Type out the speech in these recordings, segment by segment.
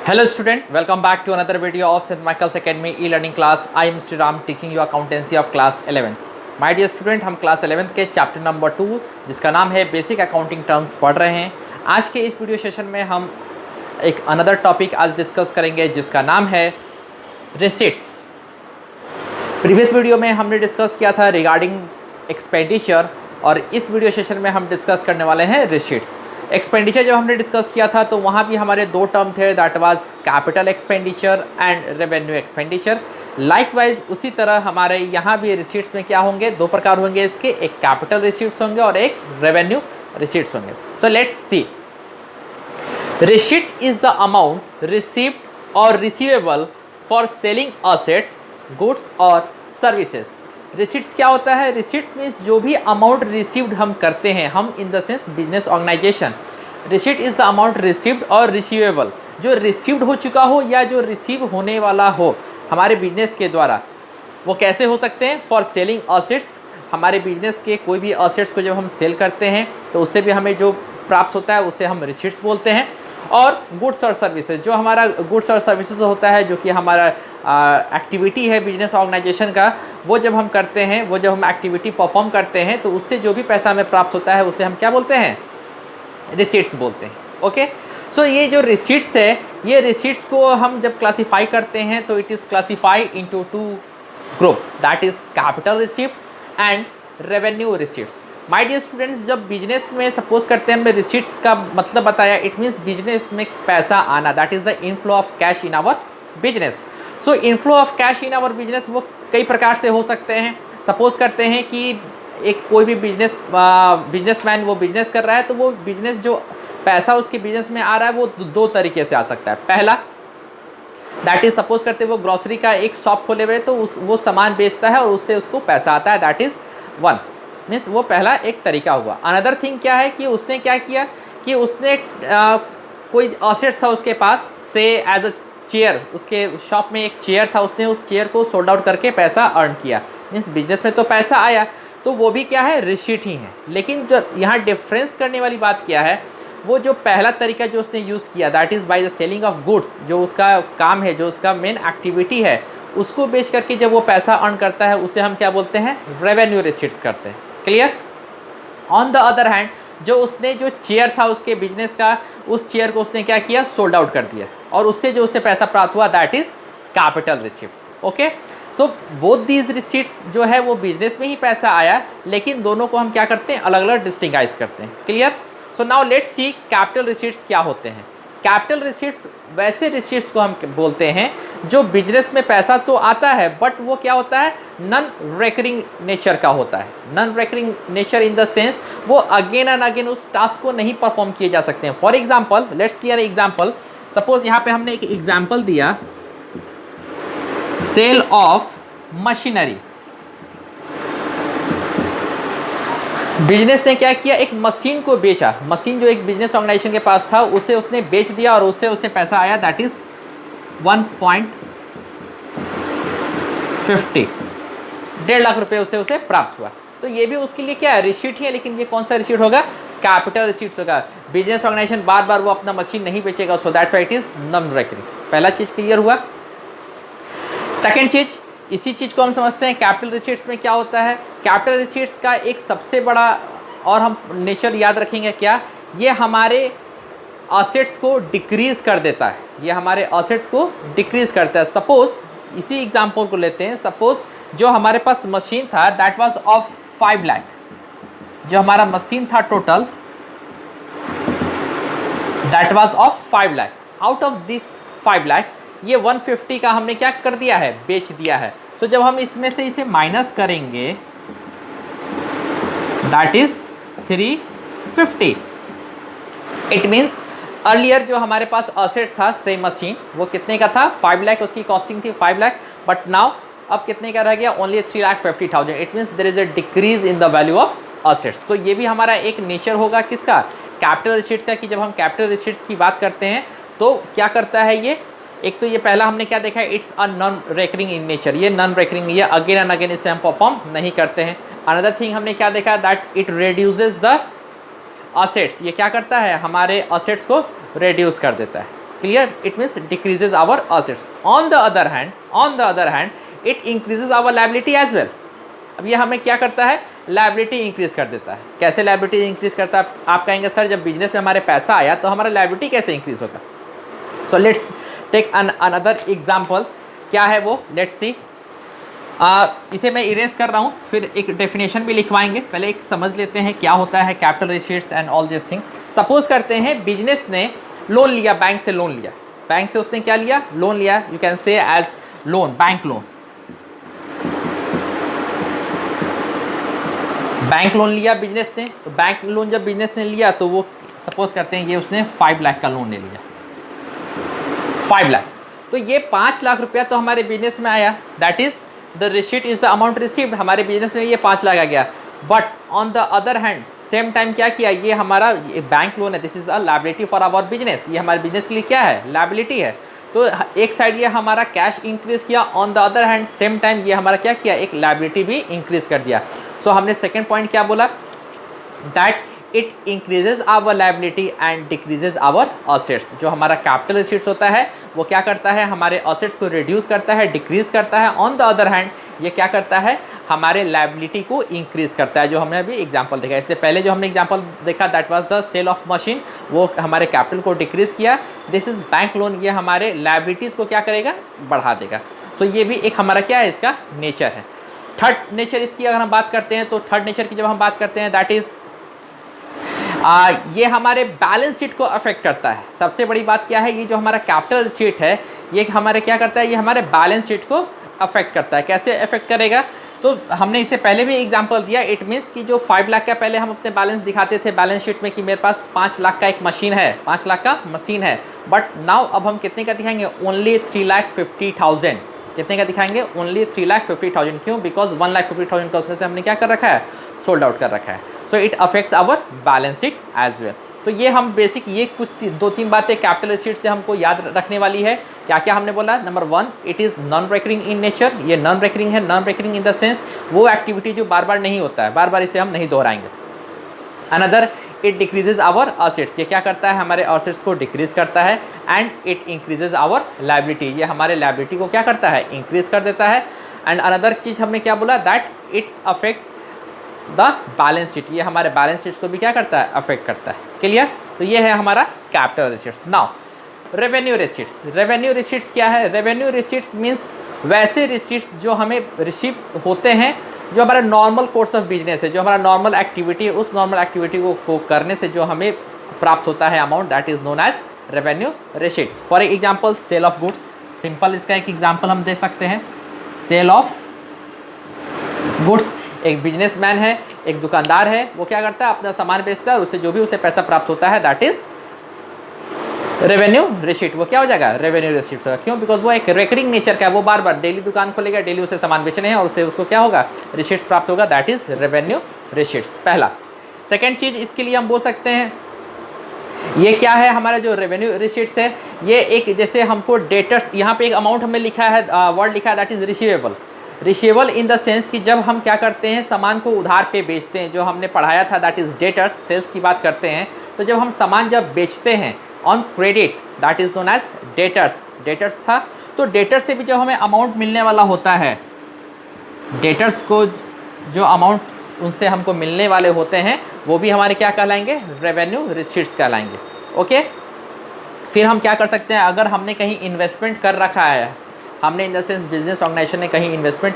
Hello student, welcome back to another video of St. Michael's Academy e-learning class. I am Mr. Ram teaching you accountancy of class 11th. My dear student, हम class 11th के chapter number 2 जिसका नाम है basic accounting terms पढ़ रहे हैं। आज के इस वीडियो सेशन में हम एक अनदर टॉपिक आज डिस्कस करेंगे जिसका नाम है रिसीट्स। प्रीवियस वीडियो में हमने डिस्कस किया था रिगार्डिंग एक्सपेंडिचर और इस वीडियो सेशन में हम डिस्कस करने वाले हैं रिसीट्स। एक्सपेंडिचर जब हमने डिस्कस किया था तो वहाँ भी हमारे दो टर्म थे, that was capital expenditure and revenue expenditure. Likewise उसी तरह हमारे यहाँ भी रिसीट्स में क्या होंगे, दो प्रकार होंगे इसके, एक कैपिटल रिसीट्स होंगे और एक रेवेन्यू रिसीट्स होंगे। So let's see. Receipt is the amount received और receivable for selling assets, goods और सर्विसेज। रिसीट्स क्या होता है? रिसीट्स मीन्स जो भी अमाउंट रिसीव्ड हम करते हैं, हम in the sense business organisation. Receipt is the amount received और रिसीवेबल, जो रिसीव्ड हो चुका हो या जो रिसीव होने वाला हो हमारे बिजनेस के द्वारा। वो कैसे हो सकते हैं? फॉर सेलिंग असेट्स, हमारे बिजनेस के कोई भी असेट्स को जब हम सेल करते हैं तो उससे भी हमें जो प्राप्त होता है उसे हम रिसीट्स बोलते हैं। और गुड्स और सर्विसेज, जो हमारा गुड्स और सर्विसेज होता है, जो कि हमारा एक्टिविटी है बिजनेस ऑर्गेनाइजेशन का, वो जब हम करते हैं, वो जब हम एक्टिविटी परफॉर्म करते हैं तो उससे जो भी पैसा हमें प्राप्त होता है उसे हम क्या बोलते हैं? रिसीट्स बोलते हैं। ओके, सो ये जो रिसीट्स है, ये रिसीट्स को हम जब क्लासीफाई करते हैं तो it is classify into two group, that is capital receipts and revenue receipts. My dear students, जब बिजनेस में सपोज करते हैं, हमने रिसीट्स का मतलब बताया, इट मीन्स बिजनेस में पैसा आना, that is the inflow of cash in our business. So inflow of cash in our business वो कई प्रकार से हो सकते हैं। सपोज करते हैं कि एक कोई भी बिजनेसमैन वो बिजनेस कर रहा है, तो वो बिजनेस जो पैसा उसके बिजनेस में आ रहा है वो दो तरीके से आ सकता है। पहला, दैट इज़ सपोज करते हैं वो ग्रॉसरी का एक शॉप खोले हुए तो वो सामान बेचता है और उससे उसको पैसा आता है, दैट इज़ वन, मीन्स वो पहला एक तरीका हुआ। अनदर थिंग क्या है कि उसने क्या किया कि उसने कोई असेट्स था उसके पास, से एज अ चेयर, उसके शॉप में एक चेयर था, उसने उस चेयर को सोल्ड आउट करके पैसा अर्न किया, मीन्स बिजनेस में तो पैसा आया, तो वो भी क्या है? रिसीट ही है। लेकिन जो यहाँ डिफरेंस करने वाली बात क्या है, वो जो पहला तरीका जो उसने यूज़ किया, that is by the selling of goods, जो उसका काम है, जो उसका मेन एक्टिविटी है, उसको बेच करके जब वो पैसा अर्न करता है उसे हम क्या बोलते हैं? रेवेन्यू रिसीट्स करते हैं। Clear? On the other hand, जो उसने जो चेयर था उसके बिजनेस का, उस चेयर को उसने क्या किया? सोल्ड आउट कर दिया और उससे जो उसे पैसा प्राप्त हुआ, that is capital receipts. Okay, so both these receipts जो है वो बिजनेस में ही पैसा आया, लेकिन दोनों को हम क्या करते हैं? अलग अलग डिस्टिंगाइज करते हैं। Clear? So now let's see capital receipts क्या होते हैं। कैपिटल रिसीट्स वैसे रिसीट्स को हम बोलते हैं जो बिजनेस में पैसा तो आता है, बट वो क्या होता है? नॉन रेकरिंग नेचर का होता है। Non recurring nature in the sense वो अगेन एंड अगेन उस टास्क को नहीं परफॉर्म किए जा सकते हैं। For example, let's see an example. Suppose यहाँ पे हमने एक एग्जाम्पल दिया, सेल ऑफ मशीनरी। बिजनेस ने क्या किया? एक मशीन को बेचा। मशीन जो एक बिजनेस ऑर्गेनाइजेशन के पास था उसे उसने बेच दिया और उससे उसे पैसा आया, दैट इज 1.50, 1.5 लाख रुपए उसे प्राप्त हुआ। तो ये भी उसके लिए क्या है? रिसीट ही है, लेकिन ये कौन सा रिसीट होगा? कैपिटल रिसीट्स होगा। बिजनेस ऑर्गेनाइजेशन बार बार वो अपना मशीन नहीं बेचेगा, so that's why it is non recurring. पहला चीज क्लियर हुआ। सेकेंड चीज, इसी चीज़ को हम समझते हैं कैपिटल रिसीट्स में क्या होता है। कैपिटल रिसीट्स का एक सबसे बड़ा और हम नेचर याद रखेंगे क्या? ये हमारे असेट्स को डिक्रीज़ कर देता है। ये हमारे असेट्स को डिक्रीज़ करता है। सपोज इसी एग्जांपल को लेते हैं। सपोज जो हमारे पास मशीन था, दैट वाज ऑफ 5 लाख। जो हमारा मशीन था total, that was of 5 lakh. Out of this 5 lakh ये 150 का हमने क्या कर दिया है? बेच दिया है। तो जब हम इसमें से इसे माइनस करेंगे, that is 350। It means earlier जो हमारे पास असेट था, सेम मशीन, वो कितने का था? 5 लाख उसकी कॉस्टिंग थी, 5 लाख, बट नाउ अब कितने का रह गया? Only 3,50,000। It means there is a decrease in the value of assets. तो ये भी हमारा एक नेचर होगा किसका? कैपिटल रिसीट्स का, कि जब हम कैपिटल रिसीट्स की बात करते हैं तो क्या करता है ये? एक तो ये पहला हमने क्या देखा है? It's a non recurring in nature. ये नॉन रेकरिंग, ये अगेन एंड अगेन इसे हम परफॉर्म नहीं करते हैं। अनदर थिंग हमने क्या देखा? That it reduces the assets. ये क्या करता है? हमारे असेट्स को रिड्यूस कर देता है। Clear, it means decreases our assets. On the other hand it increases our liability as well. अब ये हमें क्या करता है, लायबिलिटी इंक्रीज कर देता है। कैसे लायबिलिटी इंक्रीज करता है? आप कहेंगे सर जब बिजनेस में हमारे पैसा आया तो हमारा लायबिलिटी कैसे इंक्रीज होगा? So let's take another example. क्या है वो, लेट्स सी। इसे मैं इरेज कर रहा हूँ, फिर एक डेफिनेशन भी लिखवाएंगे। पहले एक समझ लेते हैं क्या होता है capital receipts and all this thing. Suppose करते हैं बिजनेस ने लोन लिया, बैंक से लोन लिया। बैंक से उसने क्या लिया? लोन लिया। You can say as loan, bank loan. Bank loan लिया बिजनेस ने। तो बैंक लोन जब बिजनेस ने लिया तो वो सपोज करते हैं ये उसने 5 लाख का लोन ले लिया, 5 लाख। तो ये 5 लाख रुपया तो हमारे बिजनेस में आया, that is the receipt is the amount received. हमारे बिजनेस में ये 5 लाख आ गया। But on the other hand same time क्या किया, ये हमारा बैंक लोन है, this is a liability for our business. ये हमारे बिजनेस के लिए क्या है? लायबिलिटी है। तो एक साइड ये हमारा कैश इंक्रीज किया, on the other hand same time ये हमारा क्या किया, एक लायबिलिटी भी इंक्रीज कर दिया। सो हमने सेकेंड पॉइंट क्या बोला, that it increases our liability and decreases our assets. जो हमारा कैपिटल असेट्स होता है वो क्या करता है, हमारे असेट्स को रिड्यूस करता है, डिक्रीज करता है। ऑन द अदर हैंड ये क्या करता है, हमारे लायबिलिटी को इंक्रीज करता है, जो हमने अभी एग्जांपल देखा। इससे पहले जो हमने एग्जांपल देखा that was the sale of machine, वो हमारे कैपिटल को डिक्रीज किया। दिस इज बैंक लोन, ये हमारे लायबिलिटीज़ को क्या करेगा, बढ़ा देगा। सो ये भी एक हमारा क्या है, इसका नेचर है। थर्ड नेचर इसकी अगर हम बात करते हैं तो थर्ड नेचर की जब हम बात करते हैं दैट इज़ ये हमारे बैलेंस शीट को अफेक्ट करता है। सबसे बड़ी बात क्या है, ये जो हमारा कैपिटल शीट है ये हमारे क्या करता है, ये हमारे बैलेंस शीट को अफेक्ट करता है। कैसे अफेक्ट करेगा? तो हमने इससे पहले भी एग्जांपल दिया। इट मीन्स कि जो 5 लाख का पहले हम अपने बैलेंस दिखाते थे बैलेंस शीट में कि मेरे पास 5 लाख का एक मशीन है, 5 लाख का मशीन है। बट नाउ अब हम कितने का दिखाएंगे, ओनली 3,50,000। कितने का दिखाएंगे, ओनली 3,50,000। क्यों? बिकॉज 1,50,000 का उसमें से हमने क्या कर रखा है, सोल्ड आउट कर रखा है। So it affects our balance sheet as well. तो ये हम बेसिक ये कुछ 2-3 बातें कैपिटल शीट से हमको याद रखने वाली है। क्या क्या हमने बोला? Number 1, it is non recurring in nature. ये नॉन रिकरिंग है। Non recurring in the sense वो एक्टिविटी जो बार बार नहीं होता है, बार बार इसे हम नहीं दोहराएंगे। Another, it decreases our assets. ये क्या करता है, हमारे असेट्स को डिक्रीज करता है। And it increases our liability, ये हमारे लायबिलिटी को क्या करता है, इंक्रीज कर देता है। एंड अनदर चीज़ हमने क्या बोला, that it's affect the balance sheet, ये हमारे बैलेंस शीट्स को भी क्या करता है, अफेक्ट करता है। क्लियर? तो ये है हमारा capital receipts. Now revenue receipts. Revenue receipts क्या है? रेवेन्यू रिसीट्स मीन्स वैसे रिसीट्स जो हमें रिसीव होते हैं, जो हमारा नॉर्मल कोर्स ऑफ बिजनेस है, जो हमारा नॉर्मल एक्टिविटी है, उस नॉर्मल एक्टिविटी को करने से जो हमें प्राप्त होता है amount, that is known as revenue receipts. For example sale of goods. Simple इसका एक एग्जाम्पल हम दे सकते हैं, सेल ऑफ गुड्स। एक बिजनेसमैन है, एक दुकानदार है, वो क्या करता है, अपना सामान बेचता है और उससे जो भी उसे पैसा प्राप्त होता है दैट इज रेवेन्यू रिसीट। वो क्या हो जाएगा, रेवेन्यू रिसीट होगा। क्यों? बिकॉज वो एक रिकरिंग नेचर का है, वो बार बार डेली दुकान खोलेगा, डेली उसे सामान बेचने हैं और उससे उसको क्या होगा, रिसीट्स प्राप्त होगा, दैट इज रेवेन्यू रिसीट्स। पहला। सेकेंड चीज़ इसके लिए हम बोल सकते हैं, ये क्या है, हमारा जो रेवेन्यू रिसीट्स है, ये एक जैसे हमको डेटर्स, यहाँ पे एक अमाउंट हमें लिखा है, वर्ड लिखा है that is receivable. Receivable in the sense कि जब हम क्या करते हैं, सामान को उधार पे बेचते हैं, जो हमने पढ़ाया था दैट इज़ डेटर्स, सेल्स की बात करते हैं। तो जब हम सामान जब बेचते हैं on credit, that is known as debtors. Debtors था, तो डेटर्स से भी जब हमें अमाउंट मिलने वाला होता है, डेटर्स को जो अमाउंट उनसे हमको मिलने वाले होते हैं वो भी हमारे क्या कहलाएंगे, रेवेन्यू रिसीट्स कहलाएंगे। ओके, फिर हम क्या कर सकते हैं, अगर हमने कहीं इन्वेस्टमेंट कर रखा है, हमने in the sense business organisation ने कहीं इन्वेस्टमेंट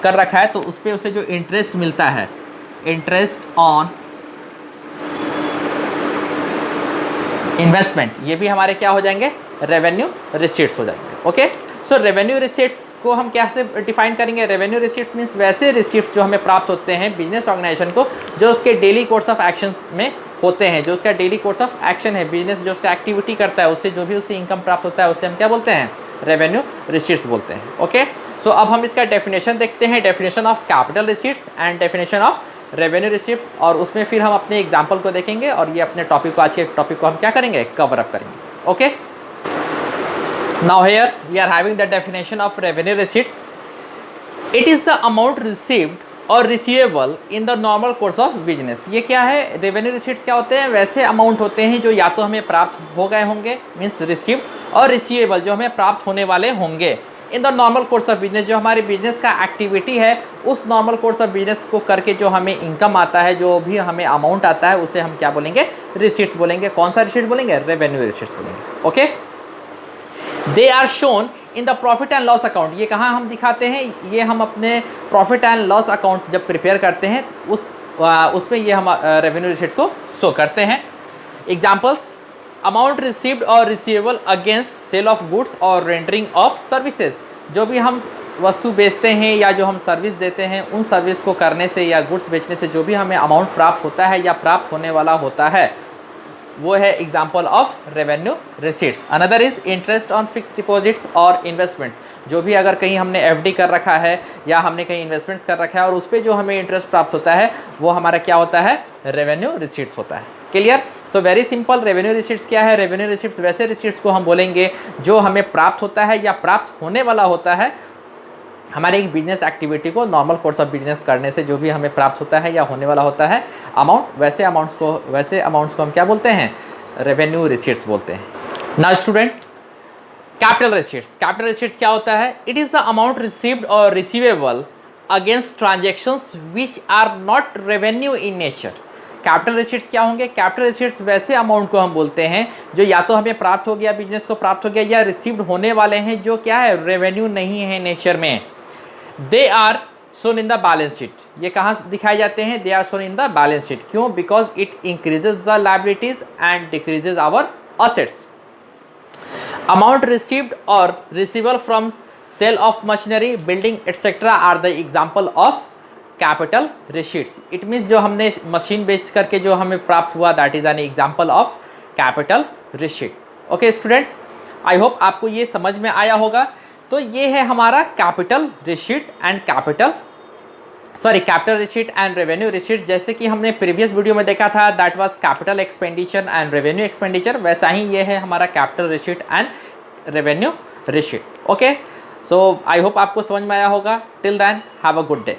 कर रखा है, तो उस पर उसे जो इंटरेस्ट मिलता है, इंटरेस्ट ऑन इन्वेस्टमेंट, ये भी हमारे क्या हो जाएंगे, रेवेन्यू रिसीट्स हो जाएंगे। ओके, सो रेवेन्यू रिसीट्स को हम कैसे डिफाइन करेंगे? रेवेन्यू रिसीट्स मीन्स वैसे रिसीट्स जो हमें प्राप्त होते हैं बिजनेस ऑर्गेनाइजेशन को, जो उसके डेली कोर्स ऑफ एक्शन में होते हैं, जो उसका डेली कोर्स ऑफ एक्शन है, बिजनेस जो उसका एक्टिविटी करता है, उससे जो भी उसे इनकम प्राप्त होता है, उससे हम क्या बोलते हैं, रेवेन्यू रिसीट्स बोलते हैं। ओके, सो अब हम इसका डेफिनेशन देखते हैं, definition of capital receipts and definition of revenue receipts, और उसमें फिर हम अपने एग्जाम्पल को देखेंगे और ये अपने टॉपिक को, आज के टॉपिक को हम क्या करेंगे, कवर अप करेंगे। Okay, now here we are having the definition of revenue receipts. It is the amount received और receivable in the normal course of business. ये क्या है, रेवेन्यू रिसीट्स क्या होते हैं, वैसे अमाउंट होते हैं जो या तो हमें प्राप्त हो गए होंगे मीन्स रिसीव्ड, और रिसीवेबल जो हमें प्राप्त होने वाले होंगे in the normal course of business, जो हमारे बिजनेस का एक्टिविटी है उस नॉर्मल कोर्स ऑफ बिजनेस को करके जो हमें इनकम आता है, जो भी हमें अमाउंट आता है, उसे हम क्या बोलेंगे, रिसीट्स बोलेंगे। कौन सा रिसीट्स बोलेंगे, रेवेन्यू रिसीट्स बोलेंगे। Okay, they are shown in the profit and loss account. ये कहाँ हम दिखाते हैं, ये हम अपने प्रॉफिट एंड लॉस अकाउंट जब प्रिपेयर करते हैं उसमें ये हम रेवेन्यू रिसीट्स को शो करते हैं। एग्जाम्पल्स, अमाउंट रिसीव्ड और receivable against sale of goods और रेंडरिंग ऑफ सर्विसेज। जो भी हम वस्तु बेचते हैं या जो हम सर्विस देते हैं, उन सर्विस को करने से या गुड्स बेचने से जो भी हमें अमाउंट प्राप्त होता है या प्राप्त होने वाला होता है, वो है example of revenue receipts. Another is interest on fix deposits और इन्वेस्टमेंट्स। जो भी अगर कहीं हमने एफडी कर रखा है या हमने कहीं इन्वेस्टमेंट्स कर रखा है और उस पर जो हमें इंटरेस्ट प्राप्त होता है, वो हमारा क्या होता है, रेवेन्यू रिसीट्स होता है। Clear? So very simple, revenue receipts क्या है, रेवेन्यू रिसीट्स वैसे रिसीट्स को हम बोलेंगे जो हमें प्राप्त होता है या प्राप्त होने वाला होता है हमारे एक बिजनेस एक्टिविटी को नॉर्मल कोर्स ऑफ बिजनेस करने से जो भी हमें प्राप्त होता है या होने वाला होता है अमाउंट, वैसे अमाउंट्स को हम क्या बोलते हैं, रेवेन्यू रिसीट्स बोलते हैं। Now student, capital receipts. Capital receipts क्या होता है, it is the amount received और receivable against transactions which are not revenue in nature. Capital receipts क्या होंगे, कैपिटल रिसीट्स वैसे अमाउंट को हम बोलते हैं जो या तो हमें प्राप्त हो गया, बिजनेस को प्राप्त हो गया, या रिसीव्ड होने वाले हैं जो क्या है, रेवेन्यू नहीं है नेचर में। They are shown in the balance sheet. ये कहाँ दिखाए जाते हैं, they are shown in the balance sheet. क्यों, because it increases the liabilities and decreases our assets. Amount received और receivable from sale of machinery, building etcetera are the example of capital receipts. It means जो हमने machine बेच करके जो हमें प्राप्त हुआ, that is an example of capital receipt. Okay students, I hope आपको ये समझ में आया होगा। तो ये है हमारा capital receipt and capital receipt and revenue receipt. जैसे कि हमने प्रीवियस वीडियो में देखा था, that was capital expenditure and revenue expenditure, वैसा ही ये है हमारा capital receipt and revenue receipt. Okay, so I hope आपको समझ में आया होगा। Till then have a good day.